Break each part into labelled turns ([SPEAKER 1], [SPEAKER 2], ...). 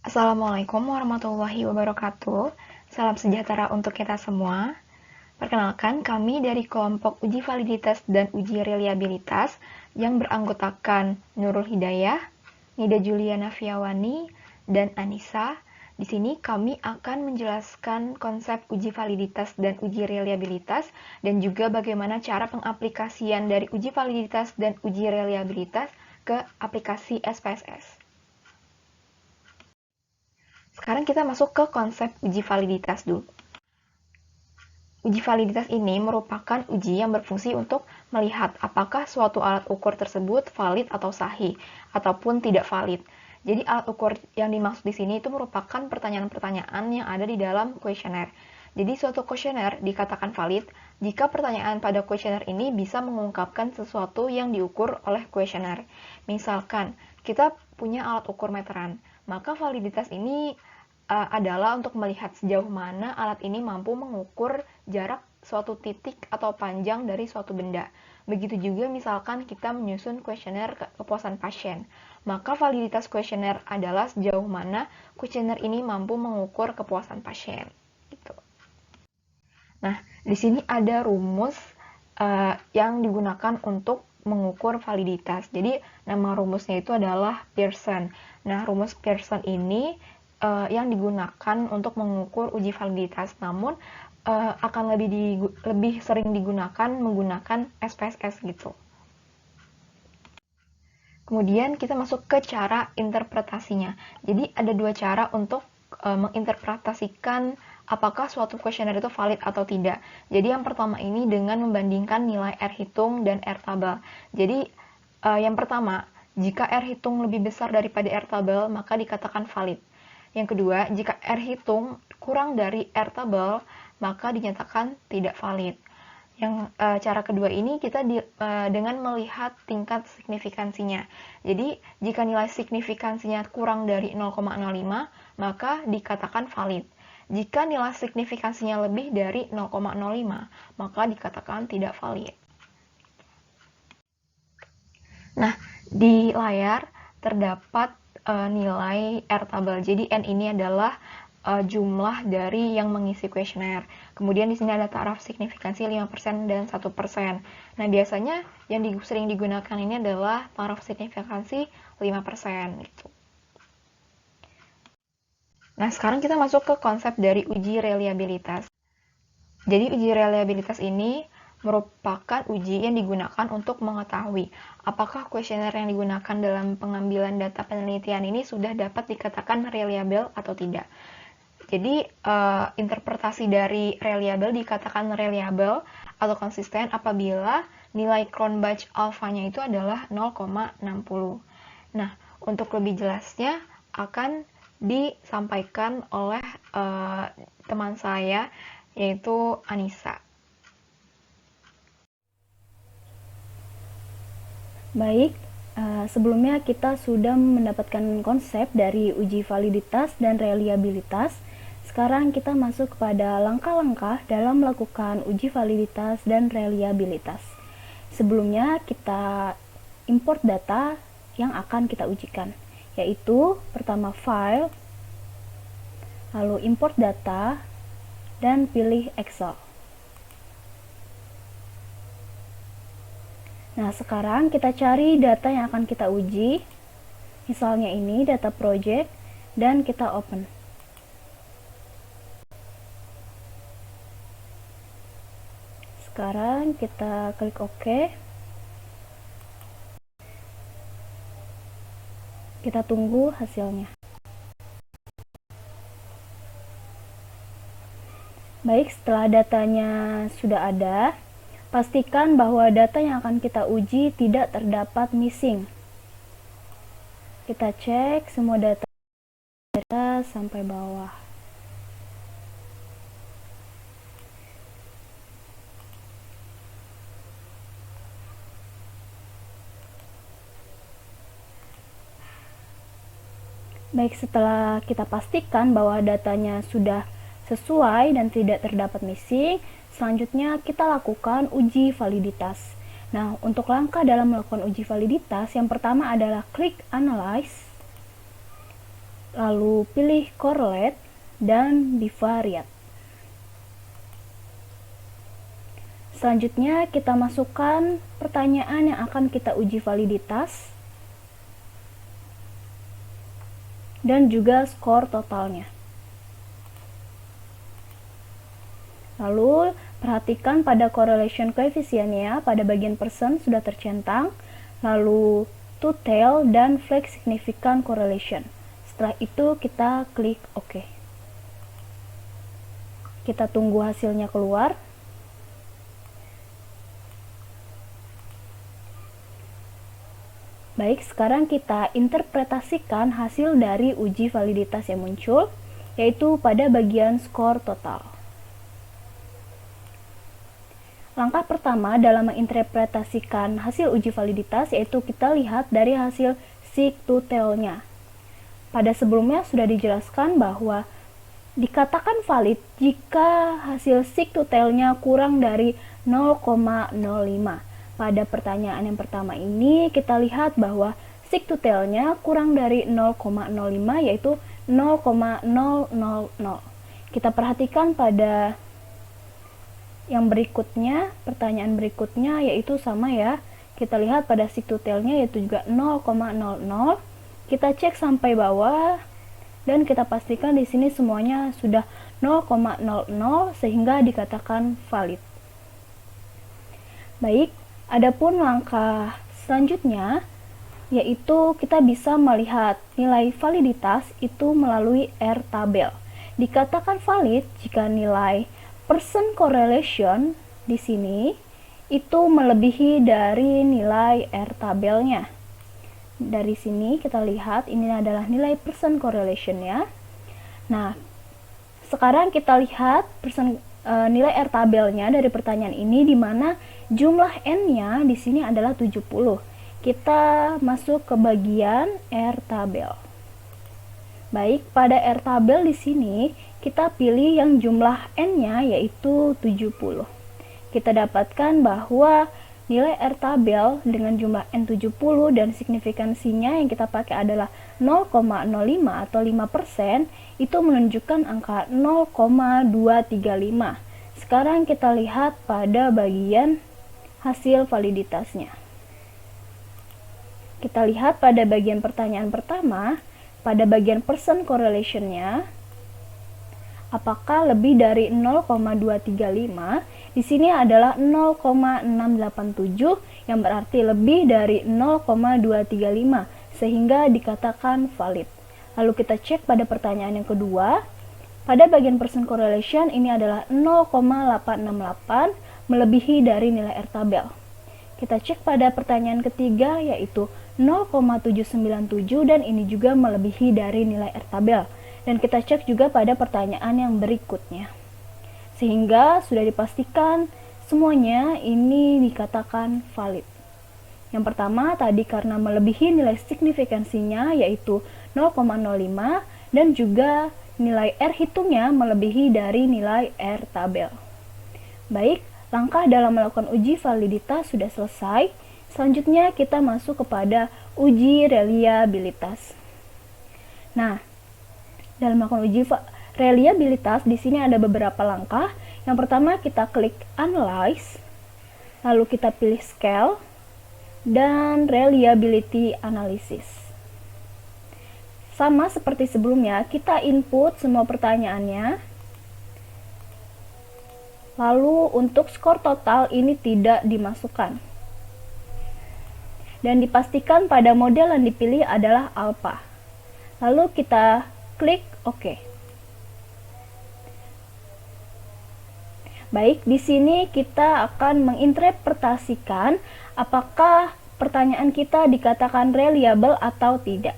[SPEAKER 1] Assalamualaikum warahmatullahi wabarakatuh. Salam sejahtera untuk kita semua. Perkenalkan, kami dari kelompok uji validitas dan uji reliabilitas yang beranggotakan Nurul Hidayah, Nida Juliana Fiawani, dan Anissa. Di sini kami akan menjelaskan konsep uji validitas dan uji reliabilitas dan juga bagaimana cara pengaplikasian dari uji validitas dan uji reliabilitas ke aplikasi SPSS. Sekarang kita masuk ke konsep uji validitas dulu. Uji validitas ini merupakan uji yang berfungsi untuk melihat apakah suatu alat ukur tersebut valid atau sahih, ataupun tidak valid. Jadi alat ukur yang dimaksud di sini itu merupakan pertanyaan-pertanyaan yang ada di dalam kuesioner. Jadi suatu kuesioner dikatakan valid jika pertanyaan pada kuesioner ini bisa mengungkapkan sesuatu yang diukur oleh kuesioner. Misalkan, kita punya alat ukur meteran, maka validitas ini adalah untuk melihat sejauh mana alat ini mampu mengukur jarak suatu titik atau panjang dari suatu benda. Begitu juga misalkan kita menyusun kuesioner kepuasan pasien, maka validitas kuesioner adalah sejauh mana kuesioner ini mampu mengukur kepuasan pasien. Gitu. Nah, di sini ada rumus yang digunakan untuk mengukur validitas. Jadi, nama rumusnya itu adalah Pearson. Nah, rumus Pearson ini yang digunakan untuk mengukur uji validitas, namun akan lebih sering digunakan menggunakan SPSS gitu. Kemudian kita masuk ke cara interpretasinya. Jadi ada dua cara untuk menginterpretasikan apakah suatu kuesioner itu valid atau tidak. Jadi yang pertama ini dengan membandingkan nilai R hitung dan R tabel. Jadi yang pertama, jika R hitung lebih besar daripada R tabel, maka dikatakan valid. Yang kedua, jika R hitung kurang dari R tabel, maka dinyatakan tidak valid. Yang cara kedua ini kita dengan melihat tingkat signifikansinya. Jadi, jika nilai signifikansinya kurang dari 0,05, maka dikatakan valid. Jika nilai signifikansinya lebih dari 0,05, maka dikatakan tidak valid. Nah, di layar terdapat nilai R tabel. Jadi N ini adalah jumlah dari yang mengisi kuesioner. Kemudian di sini ada taraf signifikansi 5% dan 1%. Nah, biasanya yang sering digunakan ini adalah taraf signifikansi 5% gitu. Nah, sekarang kita masuk ke konsep dari uji reliabilitas. Jadi uji reliabilitas ini merupakan uji yang digunakan untuk mengetahui apakah kuesioner yang digunakan dalam pengambilan data penelitian ini sudah dapat dikatakan reliable atau tidak. Jadi, interpretasi dari reliable dikatakan reliable atau konsisten apabila nilai Cronbach alfanya itu adalah 0,60. Nah, untuk lebih jelasnya akan disampaikan oleh teman saya, yaitu Anissa.
[SPEAKER 2] Baik, sebelumnya kita sudah mendapatkan konsep dari uji validitas dan reliabilitas. Sekarang kita masuk kepada langkah-langkah dalam melakukan uji validitas dan reliabilitas. Sebelumnya kita import data yang akan kita ujikan, yaitu pertama file, lalu import data, dan pilih Excel. Nah, sekarang kita cari data yang akan kita uji. Misalnya ini data project, dan kita open. Sekarang kita klik OK. Kita tunggu hasilnya. Baik, setelah datanya sudah ada, pastikan bahwa data yang akan kita uji tidak terdapat missing. Kita cek semua data sampai bawah. Baik, setelah kita pastikan bahwa datanya sudah sesuai dan tidak terdapat missing, selanjutnya kita lakukan uji validitas. Nah, untuk langkah dalam melakukan uji validitas, yang pertama adalah klik Analyze. lalu pilih correlate dan bivariate. Selanjutnya kita masukkan pertanyaan yang akan kita uji validitas dan juga skor totalnya. Lalu perhatikan pada correlation coefficient-nya pada bagian persen sudah tercentang, lalu to tail dan flag significant correlation. Setelah itu kita klik OK. Kita tunggu hasilnya keluar. Baik, sekarang kita interpretasikan hasil dari uji validitas yang muncul, yaitu pada bagian skor total. Langkah pertama dalam menginterpretasikan hasil uji validitas yaitu kita lihat dari hasil seek to tail-nya. Pada sebelumnya sudah dijelaskan bahwa dikatakan valid jika hasil seek to tail-nya kurang dari 0,05. Pada pertanyaan yang pertama ini kita lihat bahwa seek to tail-nya kurang dari 0,05 yaitu 0,000. Kita perhatikan pada yang berikutnya, pertanyaan berikutnya yaitu sama ya. Kita lihat pada seek to tail-nya yaitu juga 0,00. Kita cek sampai bawah dan kita pastikan di sini semuanya sudah 0,00 sehingga dikatakan valid. Baik, adapun langkah selanjutnya yaitu kita bisa melihat nilai validitas itu melalui R tabel. Dikatakan valid jika nilai percent correlation di sini itu melebihi dari nilai R tabelnya. Dari sini kita lihat ini adalah nilai percent correlation-nya. Nah, sekarang kita lihat nilai R tabelnya dari pertanyaan ini di mana jumlah N-nya di sini adalah 70. Kita masuk ke bagian R tabel. Baik, pada R tabel di sini kita pilih yang jumlah N-nya yaitu 70. Kita dapatkan bahwa nilai R tabel dengan jumlah N 70 dan signifikansinya yang kita pakai adalah 0,05 atau 5%, itu menunjukkan angka 0,235. Sekarang kita lihat pada bagian hasil validitasnya. Kita lihat pada bagian pertanyaan pertama, pada bagian percent correlation-nya, apakah lebih dari 0,235? Di sini adalah 0,687 yang berarti lebih dari 0,235 sehingga dikatakan valid. Lalu kita cek pada pertanyaan yang kedua. Pada bagian percent correlation ini adalah 0,868 melebihi dari nilai R tabel. Kita cek pada pertanyaan ketiga yaitu 0,797 dan ini juga melebihi dari nilai R tabel. Dan kita cek juga pada pertanyaan yang berikutnya. Sehingga sudah dipastikan semuanya ini dikatakan valid. Yang pertama tadi karena melebihi nilai signifikansinya yaitu 0,05 dan juga nilai R hitungnya melebihi dari nilai R tabel. Baik, langkah dalam melakukan uji validitas sudah selesai. Selanjutnya kita masuk kepada uji reliabilitas. Nah, dalam melakukan uji reliabilitas di sini ada beberapa langkah. Yang pertama kita klik analyze, lalu kita pilih scale dan reliability analysis. Sama seperti sebelumnya, kita input semua pertanyaannya. Lalu untuk skor total ini tidak dimasukkan. Dan dipastikan pada model yang dipilih adalah alpha. Lalu kita klik OK. Baik, di sini kita akan menginterpretasikan apakah pertanyaan kita dikatakan reliable atau tidak.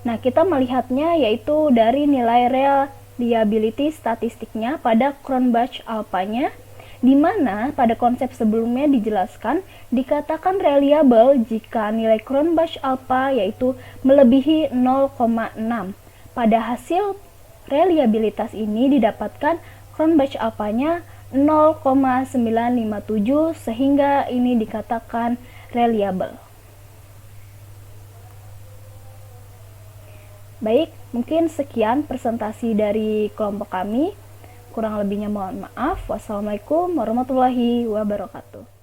[SPEAKER 2] Nah, kita melihatnya yaitu dari nilai reliability statistiknya pada Cronbach alpha-nya, di mana pada konsep sebelumnya dijelaskan dikatakan reliable jika nilai Cronbach alpha yaitu melebihi 0,6. Pada hasil reliabilitas ini didapatkan Cronbach alpha-nya 0,957 sehingga ini dikatakan reliable. Baik, mungkin sekian presentasi dari kelompok kami. Kurang lebihnya mohon maaf. Wassalamualaikum warahmatullahi wabarakatuh.